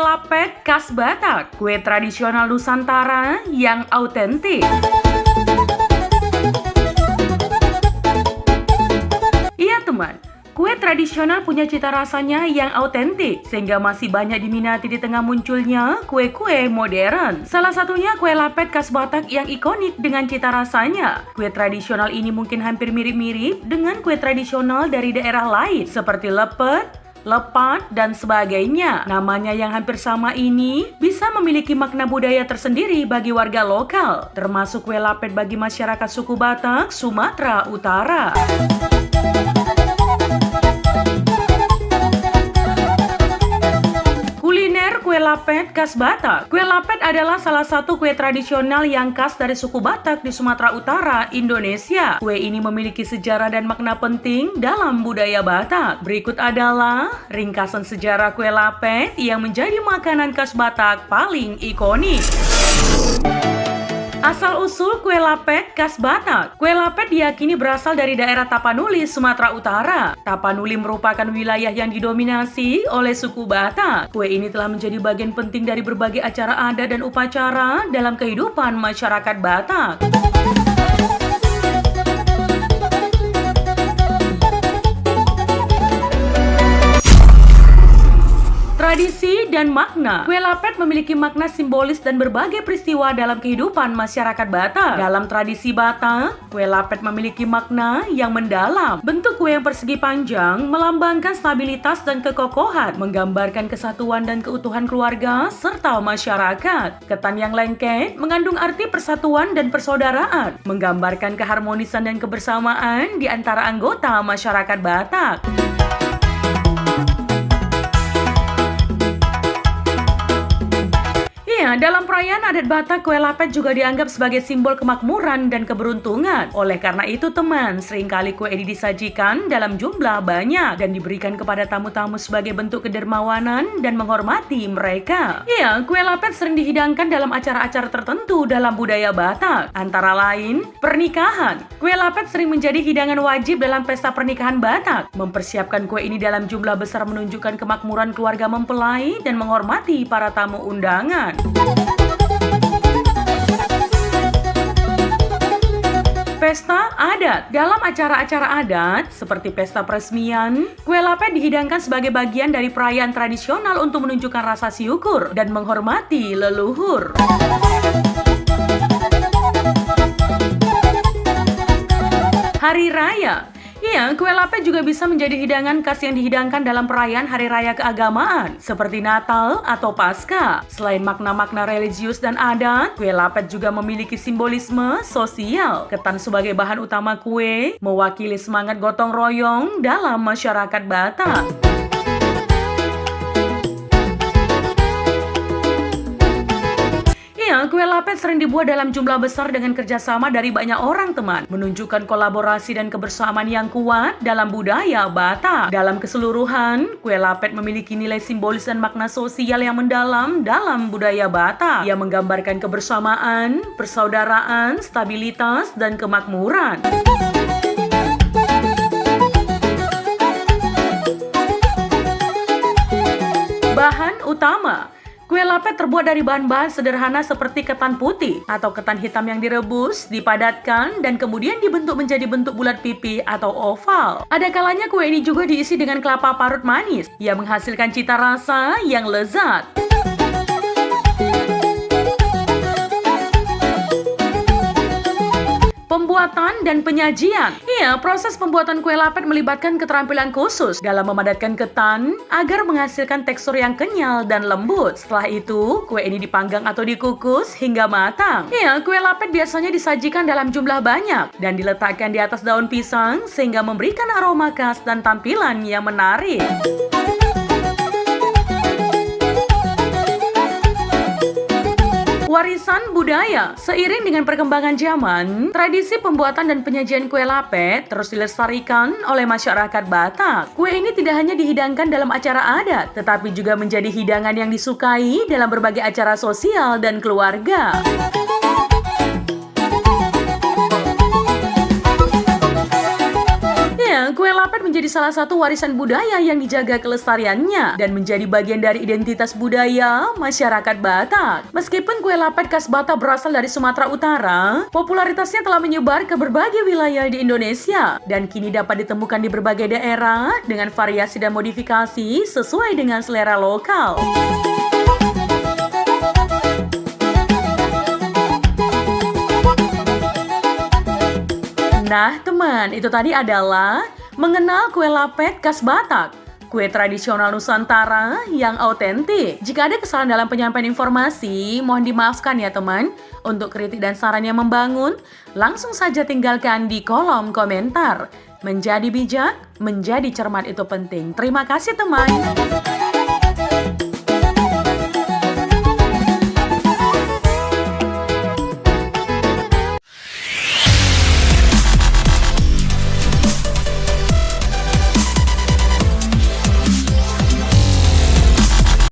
lapet khas Batak, kue tradisional Nusantara yang autentik. Iya teman, kue tradisional punya cita rasanya yang autentik, sehingga masih banyak diminati di tengah munculnya kue-kue modern. Salah satunya kue lapet khas Batak yang ikonik dengan cita rasanya. Kue tradisional ini mungkin hampir mirip-mirip dengan kue tradisional dari daerah lain, seperti lepet, lepat, dan sebagainya. Namanya yang hampir sama ini bisa memiliki makna budaya tersendiri bagi warga lokal, termasuk kue lapet bagi masyarakat suku Batak, Sumatera Utara. Kue lapet khas Batak. Kue lapet adalah salah satu kue tradisional yang khas dari suku Batak di Sumatera Utara, Indonesia. Kue ini memiliki sejarah dan makna penting dalam budaya Batak. Berikut adalah ringkasan sejarah kue lapet yang menjadi makanan khas Batak paling ikonik. Asal-usul kue lapet khas Batak. Kue lapet diyakini berasal dari daerah Tapanuli, Sumatera Utara. Tapanuli merupakan wilayah yang didominasi oleh suku Batak. Kue ini telah menjadi bagian penting dari berbagai acara adat dan upacara dalam kehidupan masyarakat Batak. Tradisi dan makna. Kue lapet memiliki makna simbolis dan berbagai peristiwa dalam kehidupan masyarakat Batak. Dalam tradisi Batak, kue lapet memiliki makna yang mendalam. Bentuk kue yang persegi panjang melambangkan stabilitas dan kekokohan, menggambarkan kesatuan dan keutuhan keluarga serta masyarakat. Ketan yang lengket mengandung arti persatuan dan persaudaraan, menggambarkan keharmonisan dan kebersamaan di antara anggota masyarakat Batak. Dalam perayaan adat Batak, kue lapet juga dianggap sebagai simbol kemakmuran dan keberuntungan. Oleh karena itu teman, seringkali kue ini disajikan dalam jumlah banyak dan diberikan kepada tamu-tamu sebagai bentuk kedermawanan dan menghormati mereka. Kue lapet sering dihidangkan dalam acara-acara tertentu dalam budaya Batak. Antara lain, pernikahan. Kue lapet sering menjadi hidangan wajib dalam pesta pernikahan Batak. Mempersiapkan kue ini dalam jumlah besar menunjukkan kemakmuran keluarga mempelai dan menghormati para tamu undangan. Pesta adat. Dalam acara-acara adat seperti pesta peresmian, kue lapet dihidangkan sebagai bagian dari perayaan tradisional untuk menunjukkan rasa syukur dan menghormati leluhur. Hari Raya. Kue lapet juga bisa menjadi hidangan khas yang dihidangkan dalam perayaan hari raya keagamaan, seperti Natal atau Paskah. Selain makna-makna religius dan adat, kue lapet juga memiliki simbolisme sosial. Ketan sebagai bahan utama kue, mewakili semangat gotong royong dalam masyarakat Batak. Kue lapet sering dibuat dalam jumlah besar dengan kerjasama dari banyak orang teman, menunjukkan kolaborasi dan kebersamaan yang kuat dalam budaya Batak. Dalam keseluruhan, kue lapet memiliki nilai simbolis dan makna sosial yang mendalam dalam budaya Batak, yang menggambarkan kebersamaan, persaudaraan, stabilitas, dan kemakmuran. Bahan utama. Kue lapet terbuat dari bahan-bahan sederhana seperti ketan putih atau ketan hitam yang direbus, dipadatkan, dan kemudian dibentuk menjadi bentuk bulat pipi atau oval. Ada kalanya kue ini juga diisi dengan kelapa parut manis yang menghasilkan cita rasa yang lezat. Pembuatan dan penyajian. Proses pembuatan kue lapet melibatkan keterampilan khusus dalam memadatkan ketan agar menghasilkan tekstur yang kenyal dan lembut. Setelah itu, kue ini dipanggang atau dikukus hingga matang. Kue lapet biasanya disajikan dalam jumlah banyak dan diletakkan di atas daun pisang sehingga memberikan aroma khas dan tampilan yang menarik. Warisan budaya. Seiring dengan perkembangan zaman, tradisi pembuatan dan penyajian kue lapet terus dilestarikan oleh masyarakat Batak. Kue ini tidak hanya dihidangkan dalam acara adat, tetapi juga menjadi hidangan yang disukai dalam berbagai acara sosial dan keluarga. Kue lapet menjadi menjadi salah satu warisan budaya yang dijaga kelestariannya dan menjadi bagian dari identitas budaya masyarakat Batak. Meskipun kue lapet khas Batak berasal dari Sumatera Utara, popularitasnya telah menyebar ke berbagai wilayah di Indonesia dan kini dapat ditemukan di berbagai daerah dengan variasi dan modifikasi sesuai dengan selera lokal. Nah, teman, itu tadi adalah mengenal kue lapet khas Batak, kue tradisional Nusantara yang autentik. Jika ada kesalahan dalam penyampaian informasi, mohon dimaafkan ya teman. Untuk kritik dan saran yang membangun, langsung saja tinggalkan di kolom komentar. Menjadi bijak, menjadi cermat itu penting. Terima kasih teman.